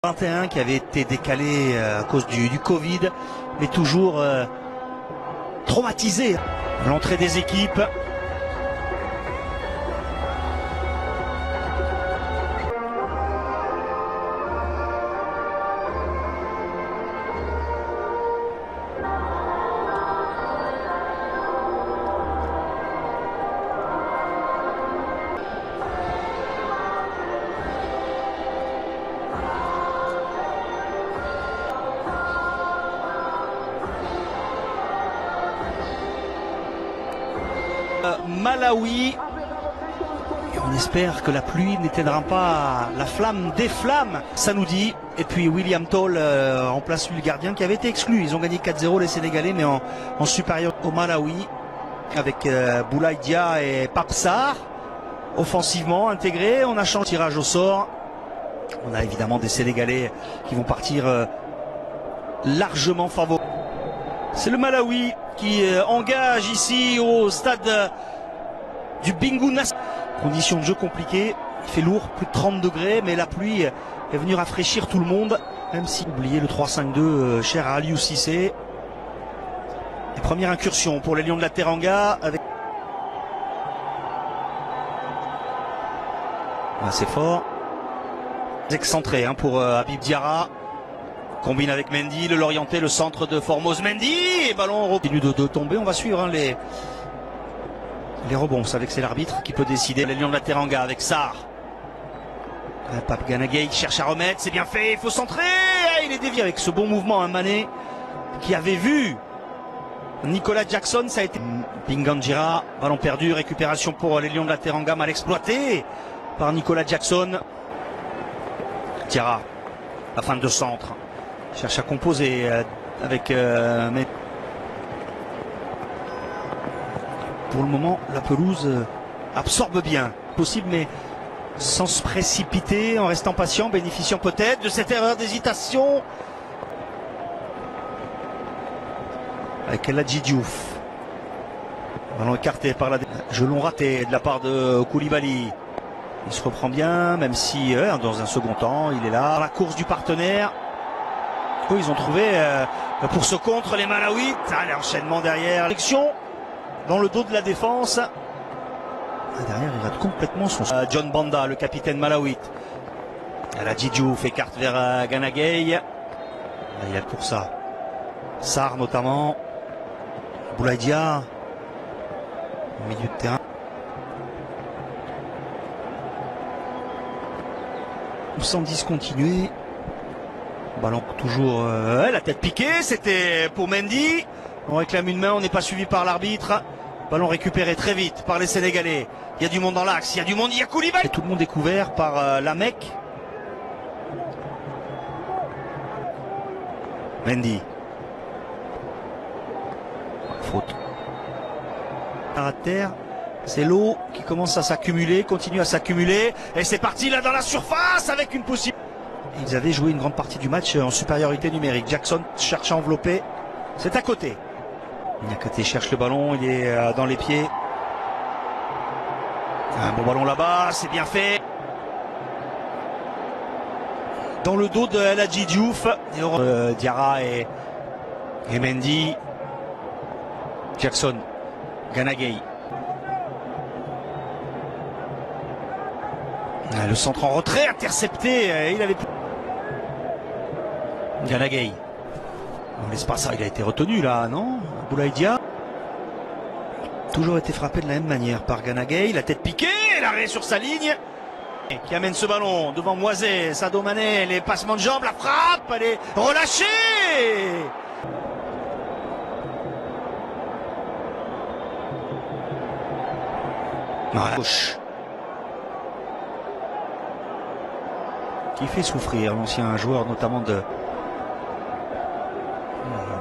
21 qui avait été décalé à cause du Covid, mais toujours traumatisé. L'entrée des équipes. Malawi, et on espère que la pluie n'éteindra pas la flamme des flammes, ça nous dit. Et puis William Toll remplace le gardien qui avait été exclu. Ils ont gagné 4-0 les Sénégalais, mais en supérieur au Malawi, avec Boulaye Dia et Pape Sarr offensivement intégrés. On a changé le tirage au sort. On a évidemment des Sénégalais qui vont partir largement favoris. C'est le Malawi qui engage ici au stade du Bingu Nassr. Conditions de jeu compliquées, il fait lourd, plus de 30 degrés, mais la pluie est venue rafraîchir tout le monde, même si oubliez le 3-5-2 cher à Aliou Cissé. Et première incursion pour les Lions de la Teranga avec... C'est fort. Excentré pour Habib Diarra. Combine avec Mendy, le Lorientais, le centre de Formose Mendy, et ballon continue de tomber. On va suivre les rebonds. Vous savez que c'est l'arbitre qui peut décider. Les Lions de la Teranga avec Sarr. Pape Ganagay cherche à remettre, c'est bien fait, il faut centrer. Il est dévié avec ce bon mouvement. Mané qui avait vu Nicolas Jackson, ça a été Binganjira, ballon perdu, récupération pour les Lions de la Teranga, mal exploité par Nicolas Jackson. Diarra, la fin de centre. Cherche à composer avec... mais pour le moment, la pelouse absorbe bien. Possible, mais sans se précipiter, en restant patient, bénéficiant peut-être de cette erreur d'hésitation. Avec Eladji Diouf. Ballon écarté par la... Gelon raté de la part de Koulibaly. Il se reprend bien, même si dans un second temps, il est là. La course du partenaire. Ils ont trouvé pour ce contre les Malawites. L'enchaînement derrière. L'action dans le dos de la défense. Derrière, il rate complètement son... John Banda, le capitaine malawite. Eladji Diouf écarte vers Ganagay. Il est pour ça. Sarr notamment. Boulaye Dia au milieu de terrain. Sans discontinuer. Ballon toujours la tête piquée, c'était pour Mendy. On réclame une main, on n'est pas suivi par l'arbitre. Ballon récupéré très vite par les Sénégalais. Il y a du monde dans l'axe, il y a du monde, il y a Koulibaly. Et tout le monde est couvert par Lamec. Mendy. Faute. À terre, c'est l'eau qui commence à s'accumuler, continue à s'accumuler. Et c'est parti là dans la surface avec une possible... Ils avaient joué une grande partie du match en supériorité numérique. Jackson cherche à envelopper. C'est à côté. Niakate cherche le ballon. Il est dans les pieds. Un bon ballon là-bas. C'est bien fait. Dans le dos de Eladji Diouf. Diarra et Mendy. Jackson. Ganagay. Le centre en retrait. Intercepté. Il avait... Ganagay. On laisse pas ça, il a été retenu là, non? Boulaye Dia. Toujours été frappé de la même manière par Ganagay. La tête piquée, l'arrêt sur sa ligne. Qui amène ce ballon devant Moisé, Sadio Mané, les passements de jambes, la frappe, elle est relâchée. Voilà. Gauche. Qui fait souffrir l'ancien joueur notamment de...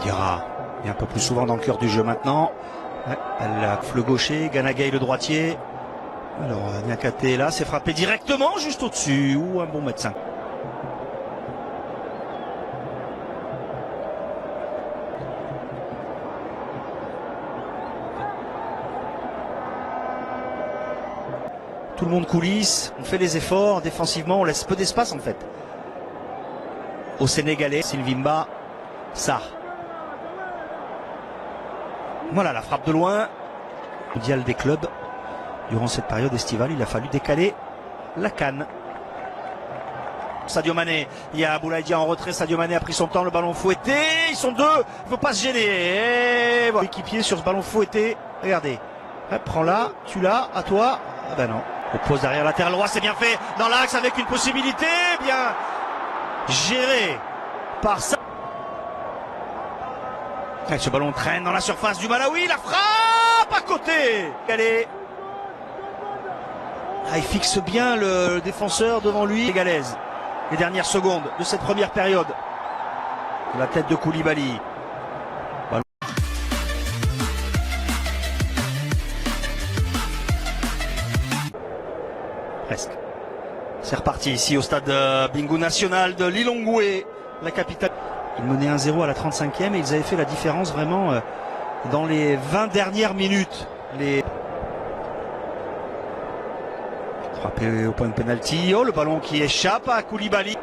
Diarra est un peu plus souvent dans le cœur du jeu maintenant. Le gaucher, Ganagay le droitier. Alors Niakate est là, c'est frappé directement juste au-dessus. Ou un bon médecin. Tout le monde coulisse, on fait les efforts, défensivement on laisse peu d'espace en fait. au Sénégalais. Sylvimba, Sarr. Voilà la frappe de loin. Mondial des clubs. Durant cette période estivale, il a fallu décaler la CAN. Sadio Mané, il y a Boulaïdia en retrait, Sadio Mané a pris son temps, le ballon fouetté, ils sont deux, il ne faut pas se gêner. Et voilà, équipier sur ce ballon fouetté, regardez, prends-la, tu l'as, à toi, ah ben non. Oppose derrière latéral droit, c'est bien fait, dans l'axe avec une possibilité, bien géré par ça. Et ce ballon traîne dans la surface du Malawi, la frappe à côté. Allez. Ah, il fixe bien le défenseur devant lui, Sénégalaise. Les dernières secondes de cette première période. La tête de Koulibaly. Ballon. Presque. C'est reparti ici au stade Bingu National de Lilongwe, la capitale. Ils menaient 1-0 à la 35e et ils avaient fait la différence vraiment dans les 20 dernières minutes. Frappé au point de pénalty. Oh, le ballon qui échappe à Koulibaly.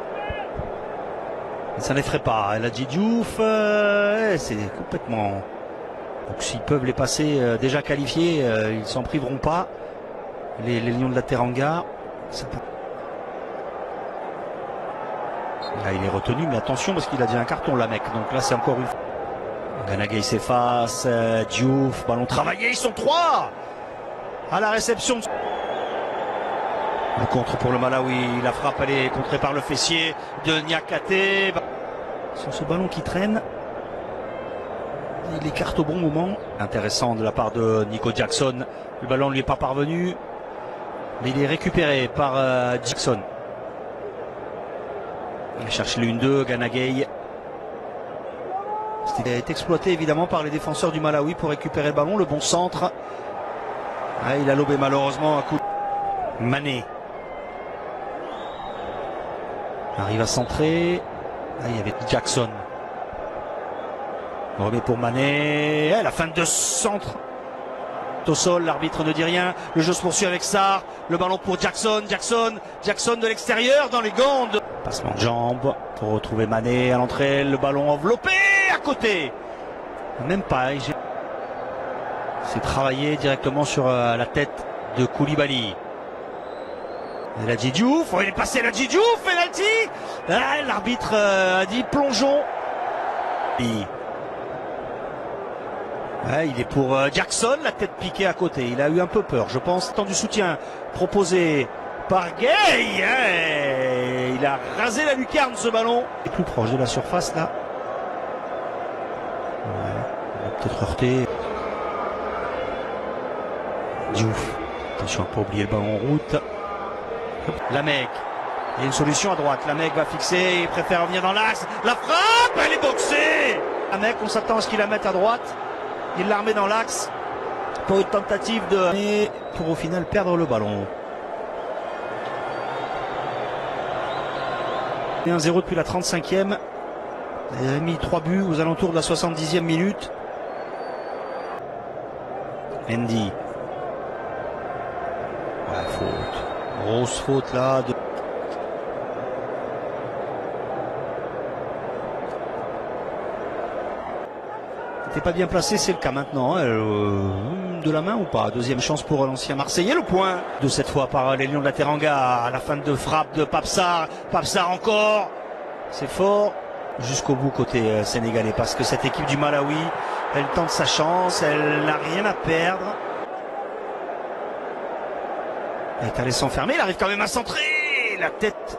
Ça n'effraie pas. El Hadji Diouf, c'est complètement. Donc s'ils peuvent les passer déjà qualifiés, ils s'en priveront pas. Les Lions de la Teranga. Là, il est retenu, mais attention parce qu'il a déjà un carton, la mec. Donc là, c'est encore une. Gana Gueye s'efface. Diouf, ballon travaillé. Ils sont trois à la réception. Le contre pour le Malawi, la frappe elle est contrée par le fessier de Niakate. Sur ce ballon qui traîne, il écarte au bon moment. Intéressant de la part de Nico Jackson. Le ballon ne lui est pas parvenu, mais il est récupéré par Jackson. Il cherche le 1-2, Gana Gueye. C'était exploité évidemment par les défenseurs du Malawi pour récupérer le ballon. Le bon centre. Ah, il a lobé malheureusement un coup. Mané arrive à centrer. Ah, il y avait Jackson. On remet pour Mané. La fin de centre. Au sol, l'arbitre ne dit rien. Le jeu se poursuit avec Sarr. Le ballon pour Jackson. Jackson de l'extérieur dans les gants. Passement de jambes pour retrouver Mané à l'entrée. Le ballon enveloppé à côté. Même pas. C'est travaillé directement sur la tête de Koulibaly. El Hadji Diouf, il est passé El Hadji Diouf, penalty. L'arbitre a dit plongeons. Il est pour Jackson, la tête piquée à côté. Il a eu un peu peur, je pense. Temps du soutien proposé par Gueye. Il a rasé la lucarne ce ballon. Il est plus proche de la surface là. Il va peut-être heurter. Diouf. Attention à ne pas oublier le ballon en route. Lamec, il y a une solution à droite. Lamec va fixer, il préfère revenir dans l'axe. La frappe, elle est boxée. Lamec, on s'attend à ce qu'il la mette à droite. Il la remet dans l'axe pour une tentative de. Et pour au final perdre le ballon. 1-0 depuis la 35e. Il a mis 3 buts aux alentours de la 70e minute. Mendy. Ouais, faute. Grosse faute là. C'était pas bien placé, c'est le cas maintenant. De la main ou pas? Deuxième chance pour l'ancien Marseillais. Le point de cette fois par les Lions de la Teranga à la fin de frappe de Pape Sarr. Pape Sarr encore. C'est fort. Jusqu'au bout côté sénégalais parce que cette équipe du Malawi, elle tente sa chance, elle n'a rien à perdre. Elle est allée s'enfermer, il arrive quand même à centrer la tête